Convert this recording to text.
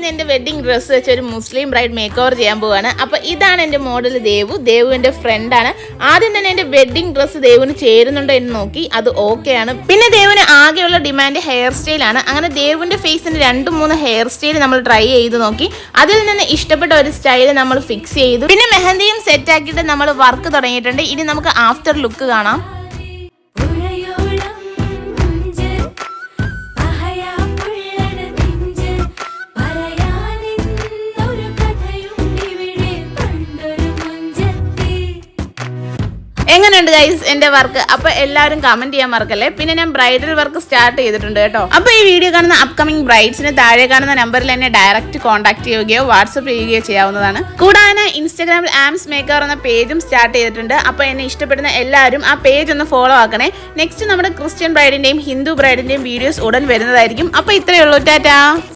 ഇന്ന് എൻ്റെ wedding dress വെച്ച് ഒരു മുസ്ലിം ബ്രൈഡ് മേക്ക് ഓവർ ചെയ്യാൻ പോവാണ്. അപ്പോൾ ഇതാണ് എൻ്റെ മോഡൽ ദേവു എൻ്റെ ഫ്രണ്ടാണ്. ആദ്യം തന്നെ എൻ്റെ വെഡിങ് ഡ്രസ്സ് ദേവുവിന് ചേരുന്നുണ്ടോ എന്ന് നോക്കി, അത് ഓക്കെ ആണ്. പിന്നെ ദേവുവിന് ആകെയുള്ള ഡിമാൻഡ് ഹെയർ സ്റ്റൈലാണ്. അങ്ങനെ ദേവുവിൻ്റെ ഫേസിന് 2-3 ഹെയർ സ്റ്റൈൽ നമ്മൾ ട്രൈ ചെയ്ത് നോക്കി. അതിൽ നിന്ന് ഇഷ്ടപ്പെട്ട ഒരു സ്റ്റൈൽ നമ്മൾ ഫിക്സ് ചെയ്തു. പിന്നെ മെഹന്തിയും സെറ്റ് ആക്കിയിട്ട് നമ്മൾ വർക്ക് തുടങ്ങിയിട്ടുണ്ട്. ഇനി നമുക്ക് ആഫ്റ്റർ ലുക്ക് കാണാം. എങ്ങനെയുണ്ട് ഗൈസ് എൻ്റെ വർക്ക്? അപ്പോൾ എല്ലാവരും കമന്റ് ചെയ്യാൻ മറക്കല്ലേ. പിന്നെ ഞാൻ ബ്രൈഡൽ വർക്ക് സ്റ്റാർട്ട് ചെയ്തിട്ടുണ്ട് കേട്ടോ. അപ്പോൾ ഈ വീഡിയോ കാണുന്ന അപ്കമിംഗ് ബ്രൈഡ്സിന് താഴെ കാണുന്ന നമ്പറിൽ എന്നെ ഡയറക്റ്റ് കോൺടാക്ട് ചെയ്യുകയോ വാട്സപ്പ് ചെയ്യുകയോ ചെയ്യാവുന്നതാണ്. കൂടാതെ ഇൻസ്റ്റാഗ്രാമിൽ ആംസ് മേക്കർ എന്ന പേജും സ്റ്റാർട്ട് ചെയ്തിട്ടുണ്ട്. അപ്പോൾ എന്നെ ഇഷ്ടപ്പെടുന്ന എല്ലാവരും ആ പേജ് ഒന്ന് ഫോളോ ആക്കണേ. നെക്സ്റ്റ് നമ്മുടെ ക്രിസ്ത്യൻ ബ്രൈഡിൻ്റെയും ഹിന്ദു ബ്രൈഡിൻ്റെയും വീഡിയോസ് ഉടൻ വരുന്നതായിരിക്കും. അപ്പോൾ ഇത്രയേ ഉള്ളൂ. ടാറ്റാ.